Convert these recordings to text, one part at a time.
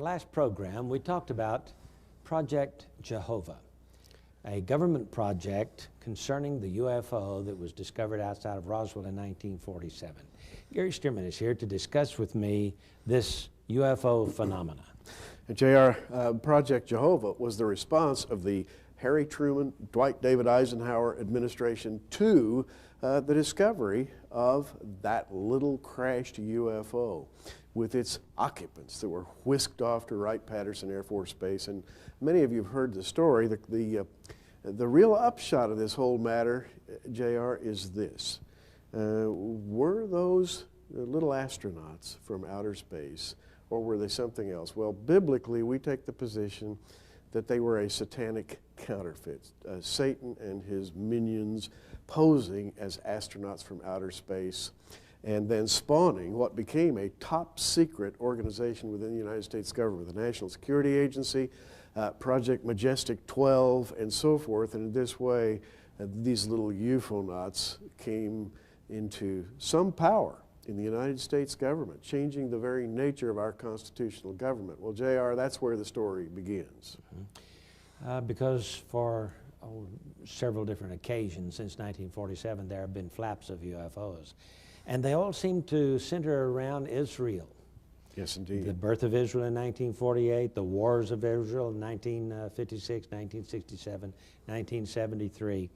our last program, we talked about Project JEHOVA, a government project concerning the UFO that was discovered outside of Roswell in 1947. Gary Stearman is here to discuss with me this UFO phenomena. JR, Project JEHOVA was the response of the Harry Truman, Dwight David Eisenhower administration to the discovery of that little crashed UFO with its occupants that were whisked off to Wright-Patterson Air Force Base. And many of you have heard the story. The real upshot of this whole matter, JR, is this. Were those little astronauts from outer space, or were they something else? Well, biblically, we take the position that they were a satanic counterfeit, Satan and his minions posing as astronauts from outer space and then spawning what became a top secret organization within the United States government, the National Security Agency, Project Majestic 12, and so forth. And in this way, these little UFOnauts came into some power in the United States government, changing the very nature of our constitutional government. Well, JR, that's where the story begins. Because for several different occasions since 1947, there have been flaps of UFOs. And they all seem to center around Israel. Yes, indeed. The birth of Israel in 1948, the wars of Israel in 1956, 1967, 1973.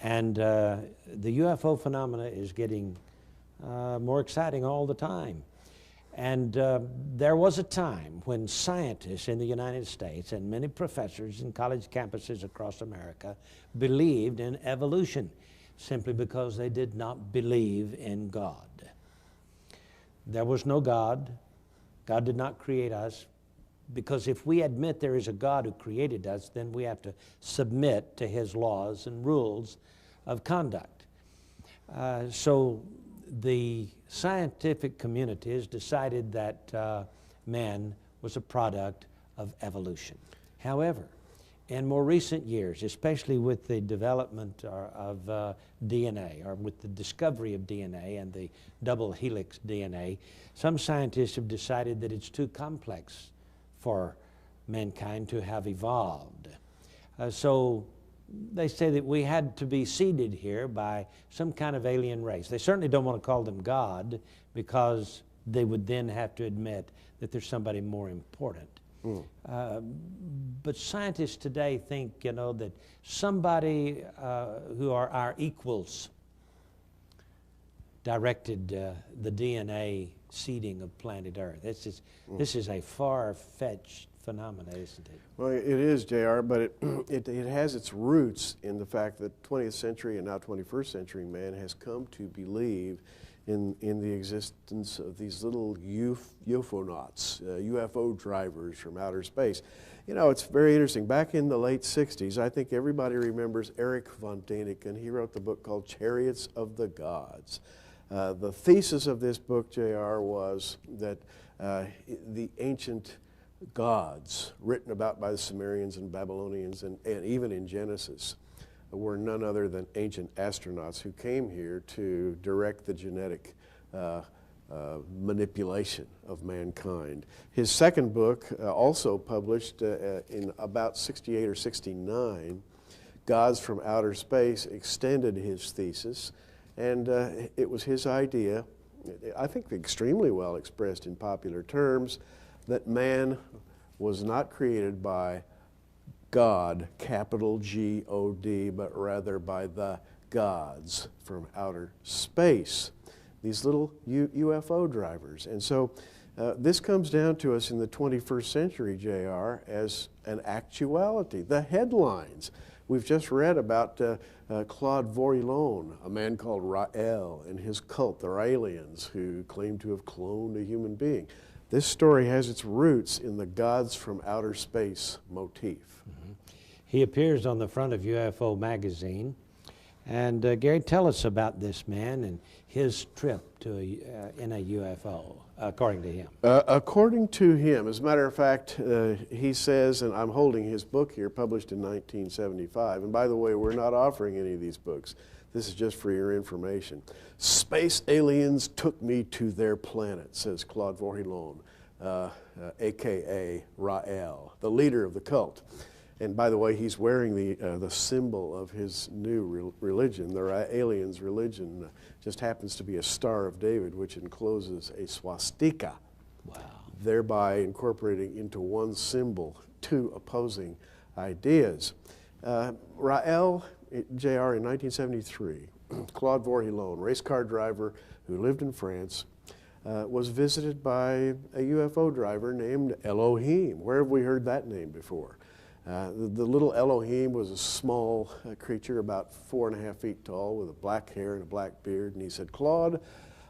And the UFO phenomena is getting more exciting all the time. And there was a time when scientists in the United States and many professors in college campuses across America believed in evolution simply because they did not believe in God. There was no God. God did not create us, because if we admit there is a God who created us, then we have to submit to his laws and rules of conduct. So the scientific community has decided that man was a product of evolution. However, in more recent years, especially with the development of DNA, or with the discovery of DNA and the double helix DNA, some scientists have decided that it's too complex for mankind to have evolved. So they say that we had to be seeded here by some kind of alien race. They certainly don't want to call them God, because they would then have to admit that there's somebody more important. But scientists today think, that somebody who are our equals directed the DNA seeding of planet Earth. This is a far-fetched phenomenon, isn't it? Well, it is, JR, but it has its roots in the fact that 20th century and now 21st century man has come to believe in the existence of these little UFOnauts, UFO drivers from outer space. It's very interesting. Back in the late 60s, I think everybody remembers Erich von Däniken. He wrote the book called Chariots of the Gods. The thesis of this book, JR, was that the ancient gods written about by the Sumerians and Babylonians and even in Genesis were none other than ancient astronauts who came here to direct the genetic manipulation of mankind. His second book, also published in about 68 or 69, Gods from Outer Space, extended his thesis, and it was his idea, I think extremely well expressed in popular terms, that man was not created by God, capital G-O-D, but rather by the gods from outer space, these little UFO drivers. And so this comes down to us in the 21st century, JR, as an actuality. The headlines. We've just read about Claude Vorilhon, a man called Rael, and his cult, the Raelians, who claim to have cloned a human being. This story has its roots in the gods from outer space motif. He appears on the front of UFO magazine. And Gary, tell us about this man and his trip to in a UFO, according to him. According to him, as a matter of fact, he says, and I'm holding his book here, published in 1975. And by the way, we're not offering any of these books. This is just for your information. Space aliens took me to their planet, says Claude Vorilhon. a.k.a. Rael, the leader of the cult. And by the way, he's wearing the symbol of his new religion. The Raelians' religion just happens to be a Star of David, which encloses a swastika. Wow. Thereby incorporating into one symbol two opposing ideas. Rael, J.R., in 1973, Claude Vorhilone, race car driver who lived in France, was visited by a UFO driver named Elohim. Where have we heard that name before? The little Elohim was a small creature, about 4.5 feet tall, with black hair and a black beard. And he said, "Claude,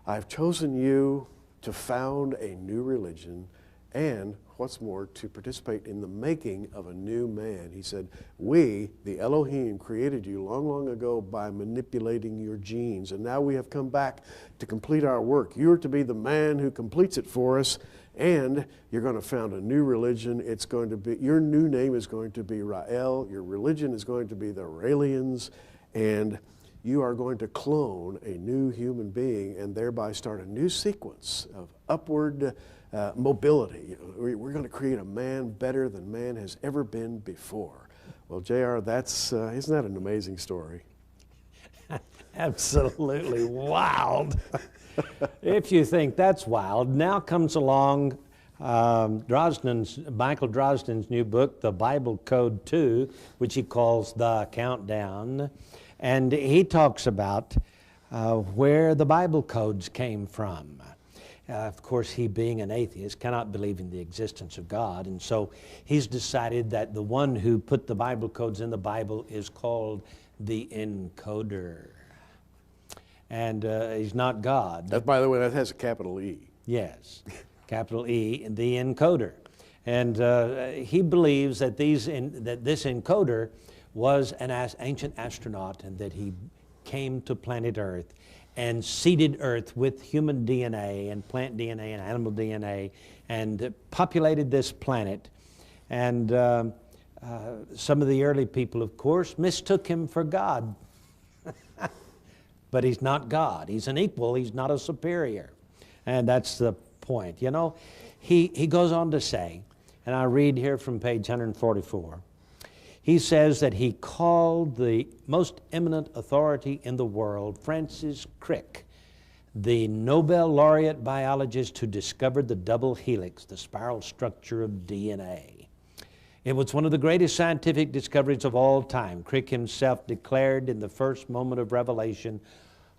I've chosen you to found a new religion and, what's more, to participate in the making of a new man." He said, "We, the Elohim, created you long, long ago by manipulating your genes, and now we have come back to complete our work. You are to be the man who completes it for us, and you're going to found a new religion. It's going to be, your new name is going to be Rael, your religion is going to be the Raelians, and you are going to clone a new human being and thereby start a new sequence of upward mobility. We're going to create a man better than man has ever been before." Well, J.R., that's, isn't that an amazing story? Absolutely wild. If you think that's wild, now comes along Michael Drosden's new book, The Bible Code 2, which he calls The Countdown. And he talks about where the Bible codes came from. Of course, he being an atheist cannot believe in the existence of God, and so he's decided that the one who put the Bible codes in the Bible is called the encoder. And he's not God. That, by the way, that has a capital E. Yes, capital E, the encoder. And he believes that this encoder was an ancient astronaut and that he came to planet Earth and seeded Earth with human DNA and plant DNA and animal DNA and populated this planet. And some of the early people, of course, mistook him for God. But he's not God. He's an equal. He's not a superior. And that's the point. You know, he goes on to say, and I read here from page 144, he says that he called the most eminent authority in the world, Francis Crick, the Nobel laureate biologist who discovered the double helix, the spiral structure of DNA. It was one of the greatest scientific discoveries of all time. Crick himself declared in the first moment of revelation,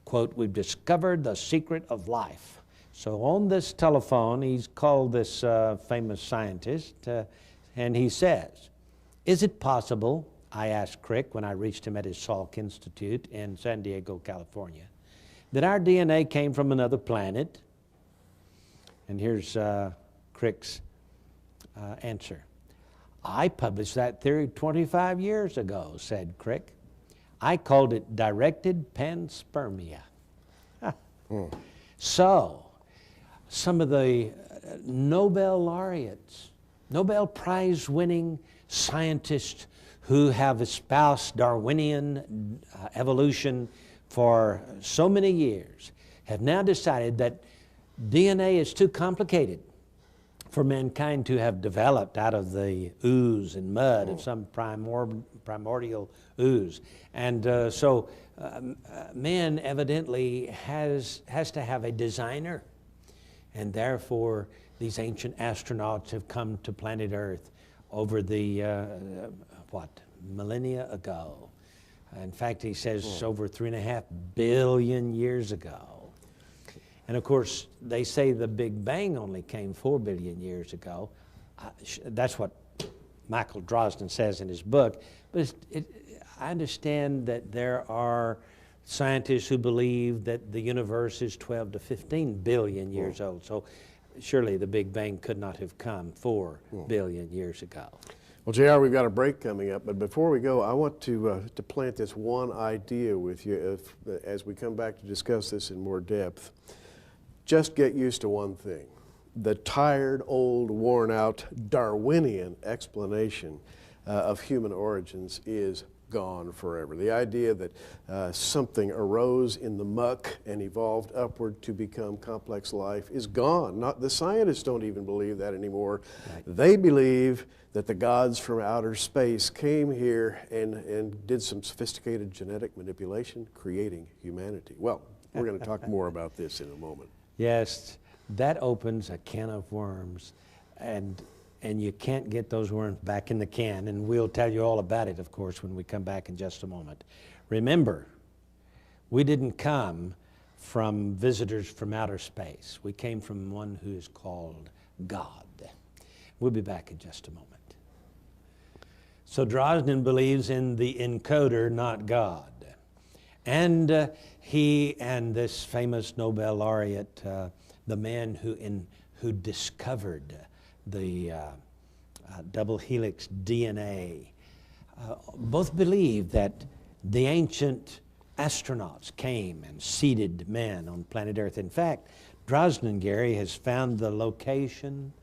quote, "We've discovered the secret of life." So on this telephone, he's called this famous scientist, and he says, "Is it possible," I asked Crick when I reached him at his Salk Institute in San Diego, California, "that our DNA came from another planet?" And here's Crick's answer. "I published that theory 25 years ago," said Crick. "I called it directed panspermia." So, some of the Nobel laureates, Nobel Prize-winning scientists who have espoused Darwinian evolution for so many years have now decided that DNA is too complicated for mankind to have developed out of the ooze and mud of some primordial ooze. And so man evidently has to have a designer. And therefore, these ancient astronauts have come to planet Earth over the, millennia ago. In fact, he says over 3.5 billion years ago. And of course, they say the Big Bang only came 4 billion years ago. That's what Michael Drosden says in his book. But I understand that there are scientists who believe that the universe is 12 to 15 billion years old. So surely the Big Bang could not have come 4 billion years ago. Well, JR, we've got a break coming up, but before we go, I want to plant this one idea with you as we come back to discuss this in more depth. Just get used to one thing. The tired, old, worn-out Darwinian explanation of human origins is gone forever. The idea that something arose in the muck and evolved upward to become complex life is gone. The scientists don't even believe that anymore. Right. They believe that the gods from outer space came here and did some sophisticated genetic manipulation, creating humanity. Well, we're going to talk more about this in a moment. Yes, that opens a can of worms, and you can't get those worms back in the can, and we'll tell you all about it, of course, when we come back in just a moment. Remember, we didn't come from visitors from outer space. We came from one who is called God. We'll be back in just a moment. So Drosnin believes in the encoder, not God. And he and this famous Nobel laureate, the man who discovered the double helix DNA, both believe that the ancient astronauts came and seeded man on planet Earth. In fact, Drosnin, Gary, has found the location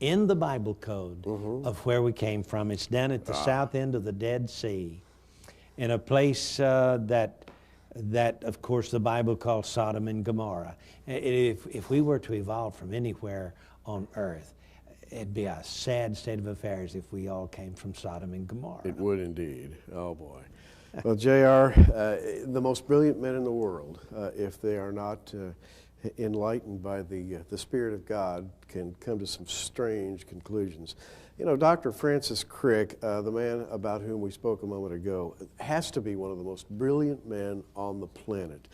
in the Bible code of where we came from. It's down at the south end of the Dead Sea, in a place that of course the Bible calls Sodom and Gomorrah. If we were to evolve from anywhere on earth, it'd be a sad state of affairs if we all came from Sodom and Gomorrah. It would indeed. Oh boy. Well, J.R., the most brilliant men in the world, if they are not enlightened by the Spirit of God, can come to some strange conclusions. You know, Dr. Francis Crick, the man about whom we spoke a moment ago, has to be one of the most brilliant men on the planet.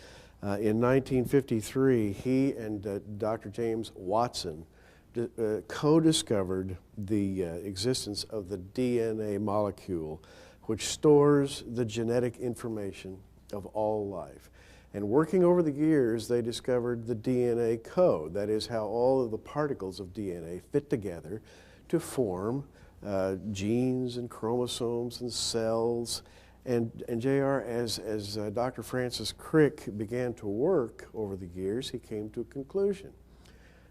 In 1953, he and Dr. James Watson co-discovered the existence of the DNA molecule, which stores the genetic information of all life. And working over the years, they discovered the DNA code. That is how all of the particles of DNA fit together to form genes and chromosomes and cells. And JR, as Dr. Francis Crick began to work over the years, he came to a conclusion.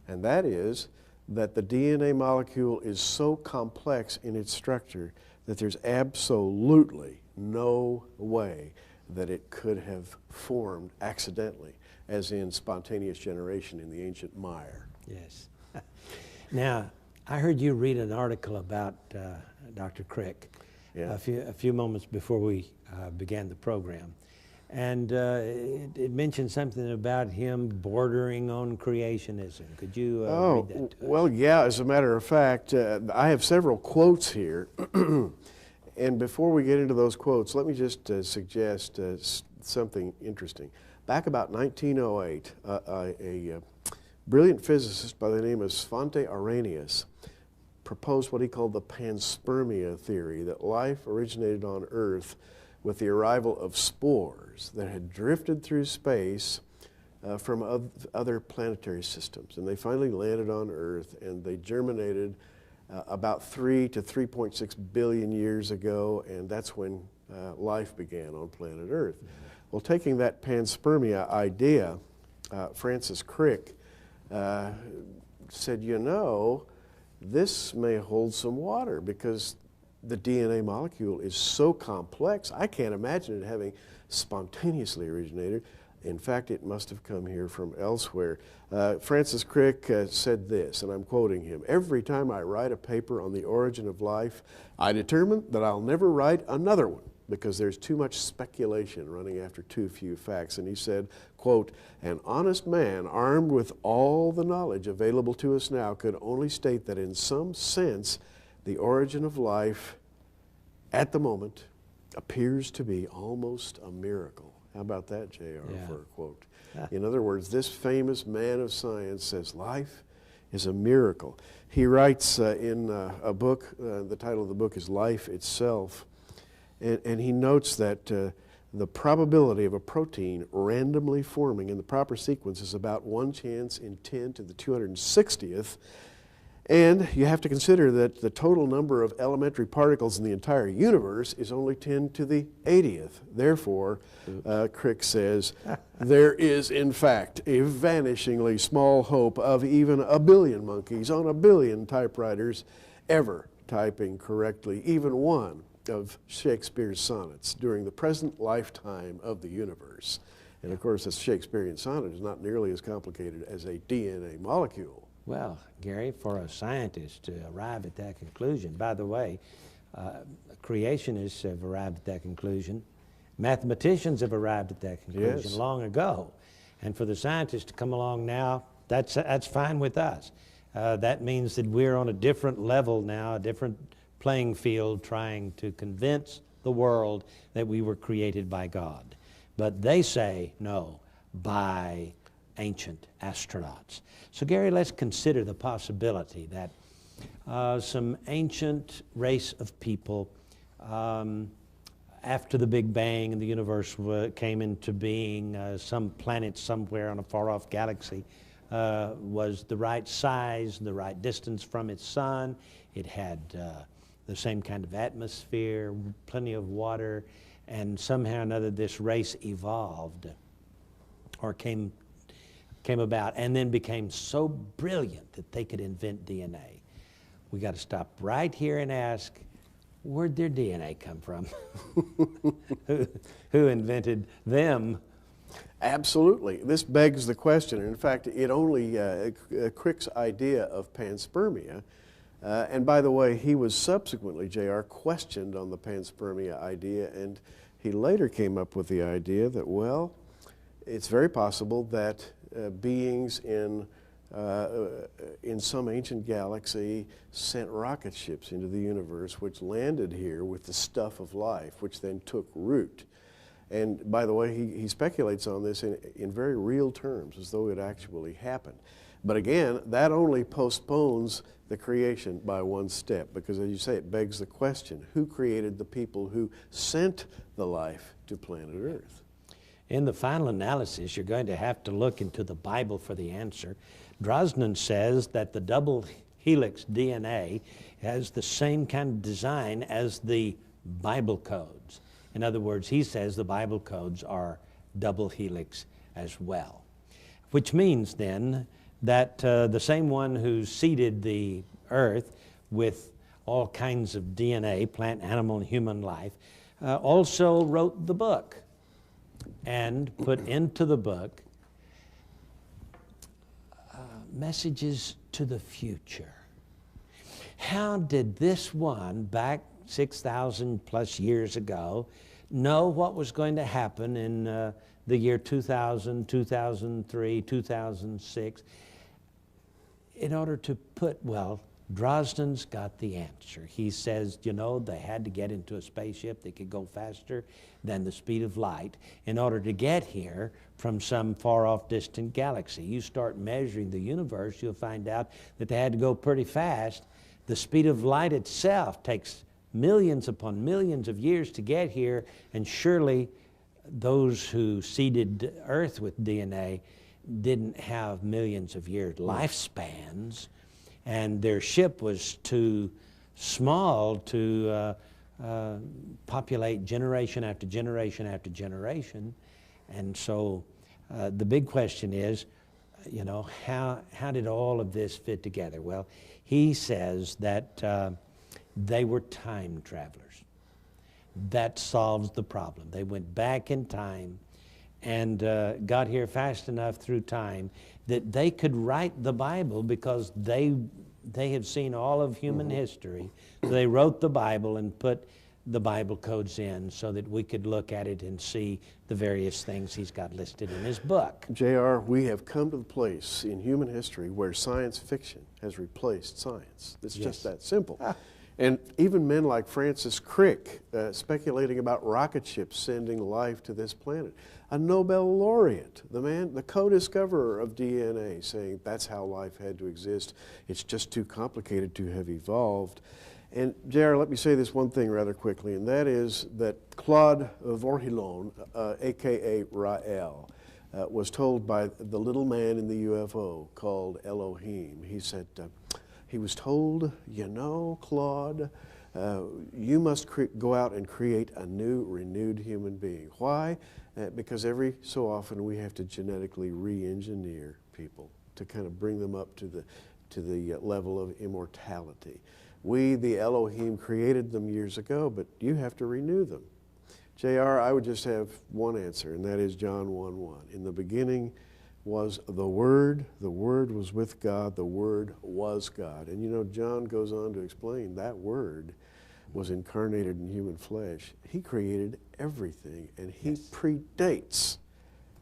And that is that the DNA molecule is so complex in its structure that there's absolutely no way that it could have formed accidentally, as in spontaneous generation in the ancient mire. Yes. Now, I heard you read an article about Dr. Crick a few moments before we began the program. And it mentioned something about him bordering on creationism. Could you read that to us? Well, yeah, as a matter of fact, I have several quotes here. And before we get into those quotes, let me just suggest something interesting. Back about 1908, a brilliant physicist by the name of Svante Arrhenius proposed what he called the panspermia theory, that life originated on Earth with the arrival of spores that had drifted through space from other planetary systems. And they finally landed on Earth, and they germinated about 3 to 3.6 billion years ago, and that's when life began on planet Earth. Well, taking that panspermia idea, Francis Crick said, you know, this may hold some water, because the DNA molecule is so complex, I can't imagine it having spontaneously originated. In fact, it must have come here from elsewhere. Francis Crick said this, and I'm quoting him: "Every time I write a paper on the origin of life, I determine that I'll never write another one, because there's too much speculation running after too few facts." And he said, quote, "An honest man armed with all the knowledge available to us now could only state that in some sense the origin of life at the moment appears to be almost a miracle." How about that, J.R., for a quote? In other words, this famous man of science says life is a miracle. He writes in a book, the title of the book is Life Itself, and he notes that the probability of a protein randomly forming in the proper sequence is about 1 chance in 10 to the 260th. And you have to consider that the total number of elementary particles in the entire universe is only 10 to the 80th. Therefore, Crick says, there is, in fact, a vanishingly small hope of even a billion monkeys on a billion typewriters ever typing correctly, even one of Shakespeare's sonnets during the present lifetime of the universe. And of course, a Shakespearean sonnet is not nearly as complicated as a DNA molecule. Well, Gary, for a scientist to arrive at that conclusion, by the way, creationists have arrived at that conclusion. Mathematicians have arrived at that conclusion long ago. And for the scientists to come along now, that's fine with us. That means that we're on a different level now, a different playing field, trying to convince the world that we were created by God. But they say, no, by ancient astronauts. So Gary, let's consider the possibility that some ancient race of people, after the Big Bang and the universe came into being, some planet somewhere on a far-off galaxy was the right size, the right distance from its sun. It had the same kind of atmosphere, plenty of water, and somehow or another this race evolved or came about and then became so brilliant that they could invent DNA. We got to stop right here and ask, where'd their DNA come from? Who invented them? Absolutely. This begs the question. In fact, it only Crick's idea of panspermia, and by the way, he was subsequently, J.R., questioned on the panspermia idea, and he later came up with the idea that, well, it's very possible that beings in some ancient galaxy sent rocket ships into the universe which landed here with the stuff of life, which then took root. And by the way, he speculates on this in very real terms, as though it actually happened. But again, that only postpones the creation by one step, because as you say, it begs the question, who created the people who sent the life to planet Earth? In the final analysis, you're going to have to look into the Bible for the answer. Drosnin says that the double helix DNA has the same kind of design as the Bible codes. In other words, he says the Bible codes are double helix as well, which means then that the same one who seeded the earth with all kinds of DNA, plant, animal, and human life, also wrote the book and put into the book messages to the future. How did this one, back 6,000 plus years ago, know what was going to happen in the year 2000, 2003, 2006, in order to put, well, Drosnin's got the answer. He says, you know, they had to get into a spaceship that could go faster than the speed of light in order to get here from some far-off distant galaxy. You start measuring the universe, you'll find out that they had to go pretty fast. The speed of light itself takes millions upon millions of years to get here, and surely those who seeded Earth with DNA didn't have millions of years lifespans, and their ship was too small to populate generation after generation after generation. And so the big question is, you know, how did all of this fit together? Well, he says that they were time travelers. That solves the problem. They went back in time and got here fast enough through time that they could write the Bible, because they have seen all of human history. They wrote the Bible and put the Bible codes in so that we could look at it and see the various things he's got listed in his book. J.R., we have come to the place in human history where science fiction has replaced science. It's just that simple. And even men like Francis Crick speculating about rocket ships sending life to this planet. A Nobel laureate, the co-discoverer of DNA, saying that's how life had to exist. It's just too complicated to have evolved. And J.R., let me say this one thing rather quickly, and that is that Claude Vorhillon, a.k.a. Rael, was told by the little man in the UFO called Elohim. He said, he was told, you know, Claude, you must go out and create a new, renewed human being. Why? Because every so often we have to genetically re-engineer people to kind of bring them up to the level of immortality. We, the Elohim, created them years ago, but you have to renew them. JR, I would just have one answer, and that is John 1:1. In the beginning was the Word was with God, the Word was God. And you know, John goes on to explain that Word was incarnated in human flesh. He created everything, and He predates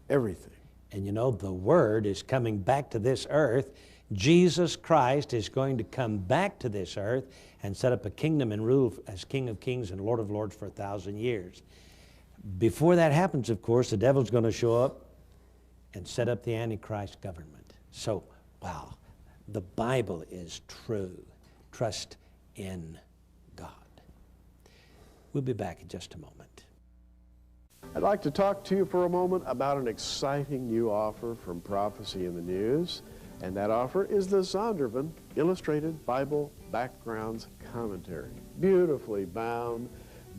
everything. And you know, the Word is coming back to this earth. Jesus Christ is going to come back to this earth and set up a kingdom and rule as King of Kings and Lord of Lords for 1,000 years. Before that happens, of course, the devil's going to show up and set up the Antichrist government. So, wow, the Bible is true. Trust in God. We'll be back in just a moment. I'd like to talk to you for a moment about an exciting new offer from Prophecy in the News. And that offer is the Zondervan Illustrated Bible Backgrounds Commentary. Beautifully bound,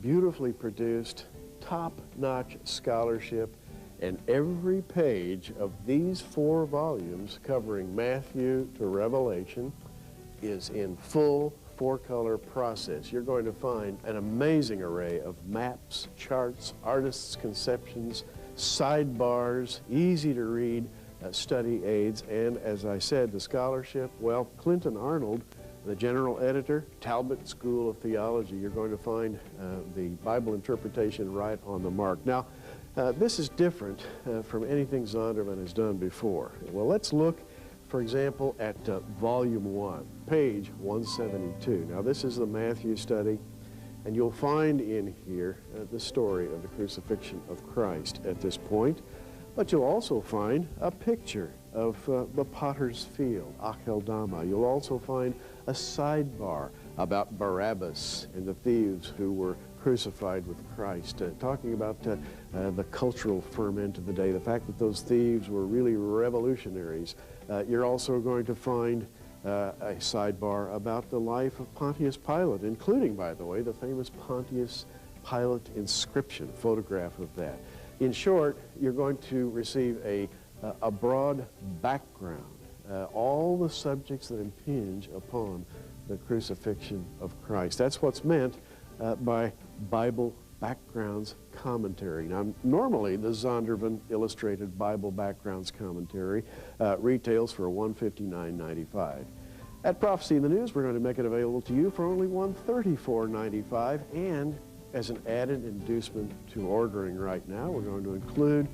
beautifully produced, top-notch scholarship, and every page of these 4 volumes covering Matthew to Revelation is in full 4-color process. You're going to find an amazing array of maps, charts, artists' conceptions, sidebars, easy to read, study aids, and as I said, the scholarship, well, Clinton Arnold, the general editor, Talbot School of Theology, you're going to find the Bible interpretation right on the mark. Now, this is different from anything Zondervan has done before. Well, let's look, for example, at Volume 1, page 172. Now, this is the Matthew study, and you'll find in here the story of the crucifixion of Christ at this point. But you'll also find a picture of the potter's field, Akeldama. You'll also find a sidebar about Barabbas and the thieves who were crucified with Christ, talking about the cultural ferment of the day, the fact that those thieves were really revolutionaries. You're also going to find a sidebar about the life of Pontius Pilate, including, by the way, the famous Pontius Pilate inscription, photograph of that. In short, you're going to receive a broad background, all the subjects that impinge upon the crucifixion of Christ. That's what's meant by Bible Backgrounds Commentary. Now, normally the Zondervan Illustrated Bible Backgrounds Commentary retails for $159.95. At Prophecy in the News, we're going to make it available to you for only $134.95, and as an added inducement to ordering right now, we're going to include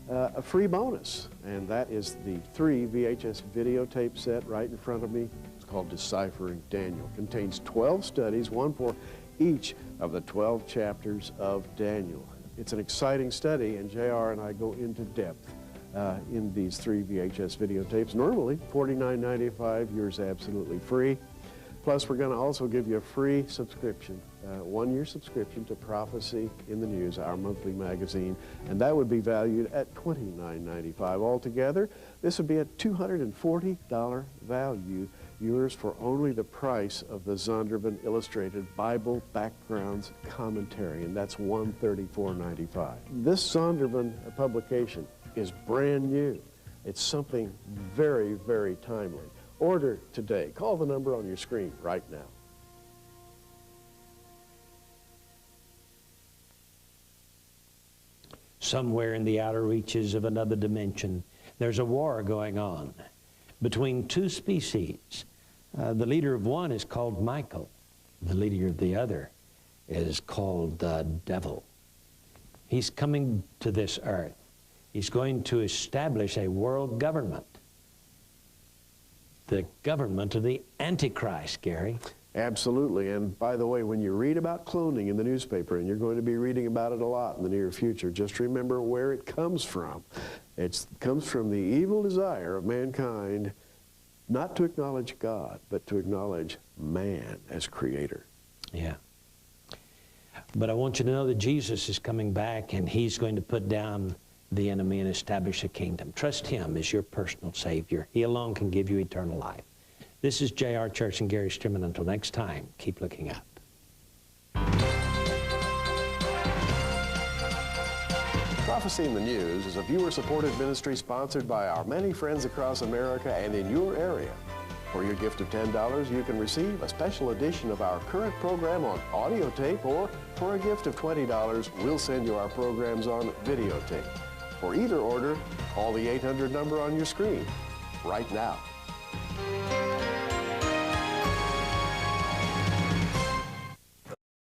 a free bonus, and that is the 3 VHS videotape set right in front of me. It's called Deciphering Daniel. It contains 12 studies, one for each of the 12 chapters of Daniel. It's an exciting study, and JR and I go into depth in these 3 VHS videotapes. Normally $49.95, yours absolutely free. Plus, we're going to also give you a free subscription, 1-year subscription to Prophecy in the News, our monthly magazine, and that would be valued at $29.95 altogether. This would be a $240 value, yours for only the price of the Zondervan Illustrated Bible Backgrounds Commentary, and that's $134.95. This Zondervan publication is brand new. It's something very, very timely. Order today. Call the number on your screen right now. Somewhere in the outer reaches of another dimension, there's a war going on between 2 species. The leader of one is called Michael. The leader of the other is called the devil. He's coming to this earth. He's going to establish a world government. The government of the Antichrist, Gary. Absolutely. And by the way, when you read about cloning in the newspaper, and you're going to be reading about it a lot in the near future, just remember where it comes from. It comes from the evil desire of mankind not to acknowledge God, but to acknowledge man as creator. Yeah. But I want you to know that Jesus is coming back, and he's going to put down the enemy and establish a kingdom. Trust him as your personal Savior. He alone can give you eternal life. This is J.R. Church and Gary Striemann. Until next time, keep looking up. Prophecy in the News is a viewer-supported ministry sponsored by our many friends across America and in your area. For your gift of $10, you can receive a special edition of our current program on audio tape, or for a gift of $20, we'll send you our programs on videotape. For either order, call the 800 number on your screen right now.